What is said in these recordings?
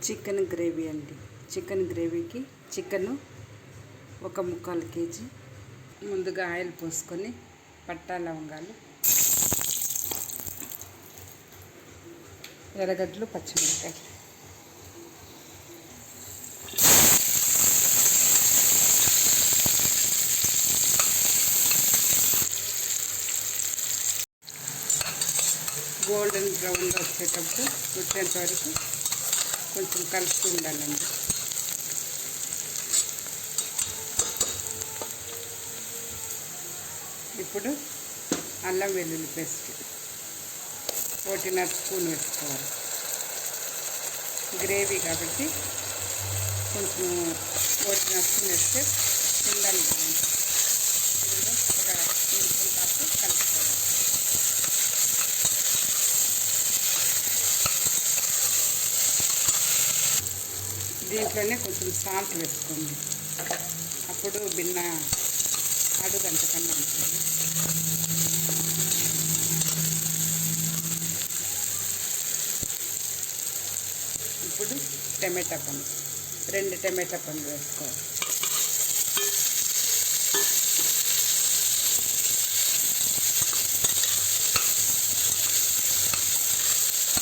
Chicken gravy అండి. Chicken గ్రేవీకి chicken 1/4 kg. ముందుగా ఆయిల్ పోసుకొని పట్టా లవంగాలు, ఎర్రగడ్డలు, పచ్చిమిరపకాయలు, గోల్డెన్ బ్రౌన్గా వచ్చేటప్పుడు వచ్చేంత వరకు కొంచెం కలుపుతూ ఉండాలండి. ఇప్పుడు అల్లం వెల్లుల్లి పేస్ట్ 1.5 స్పూన్ వేసుకోవాలి. గ్రేవీ కాబట్టి కొంచెం 1.5 స్పూన్ వేస్తే తిండాలి బాగుంటుంది. ఒక నిమిషం పాటు కలుపుకోవాలి. దీంట్లోనే కొంచెం సాల్ట్ వేసుకోండి, అప్పుడు బిన్న అడుగు అంతకన్నా ఉంటుంది. ఇప్పుడు టమాటా పండు 2 టమాటా పండు వేసుకోవాలి.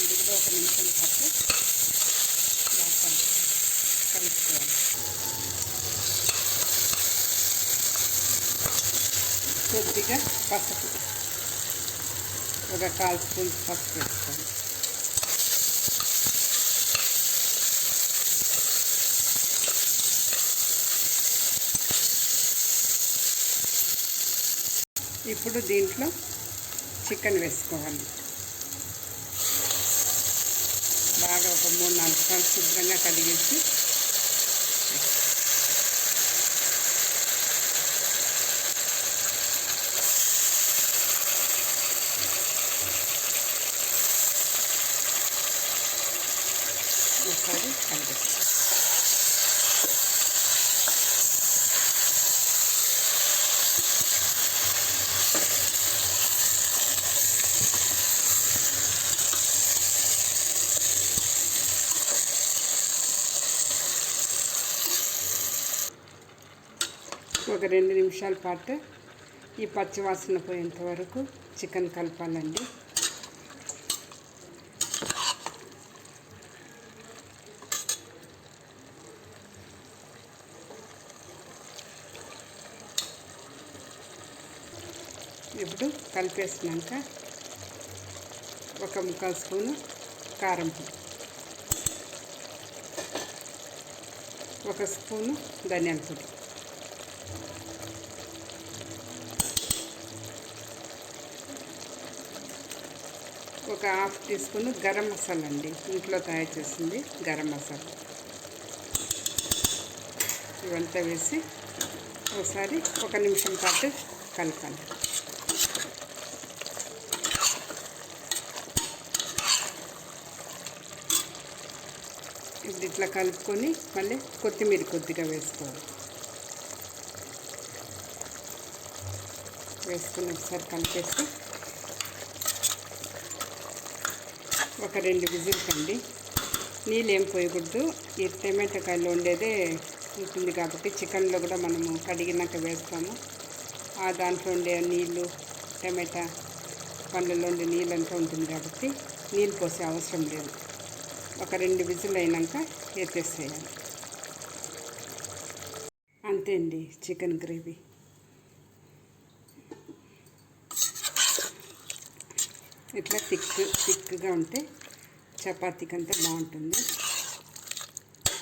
ఇది కూడా 1 నిమిషం పాటు కలుపుకోవాలి. కొద్దిగా పసుపు, 1/4 స్పూన్ పసుపు వేసుకోండి. ఇప్పుడు దీంట్లో చికెన్ వేసుకోవాలి. బాగా ఒక 3-4 సార్లు శుభ్రంగా కడిగేసి ఒకసారి కలిపేస్తాం. ఒక 2 నిమిషాల పాటు ఈ పచ్చివాసన పోయేంత వరకు చికెన్ కలపాలండి. ఇప్పుడు కలిపేసినాక 1/4 స్పూను కారం పొడి, 1 స్పూను ధనియాల పొడి, ఒక 1/2 టీ స్పూను గరం మసాలా అండి, ఇంట్లో తయారు చేసింది గరం మసాలా. ఇవంతా వేసి ఒకసారి 1 నిమిషం పాటు కలపాలి. ఇప్పుడు ఇట్లా కలుపుకొని మళ్ళీ కొత్తిమీర కొద్దిగా వేసుకోవాలి. వేసుకొని ఒకసారి కలిపేసి ఒక 2 విజిల్స్ అండి. నీళ్ళు ఏం పోయకూడదు. ఈ టమాటాకాయలు వండేదే ఉంటుంది కాబట్టి చికెన్లో కూడా మనము కడిగినాక వేస్తాము. ఆ దాంట్లో ఉండే నీళ్ళు, టమాటా పండ్లలో ఉండే నీళ్ళంతా ఉంటుంది కాబట్టి నీళ్ళు పోసే అవసరం లేదు. ఒక 2 విజిల్ అయినాక ఎత్తేసేయాలి. అంతే అండి చికెన్ గ్రేవీ. ఇట్లా థిక్గా ఉంటే చపాతీకి అంతా బాగుంటుంది.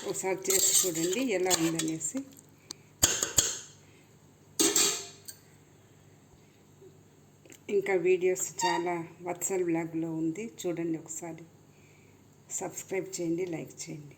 ఒకసారి చేసి చూడండి ఎలా ఉందనేసి. ఇంకా వీడియోస్ చాలా వత్సల్ బ్లాగ్లో ఉంది, చూడండి ఒకసారి. సబ్స్క్రైబ్ చేయండి, లైక్ చేయండి.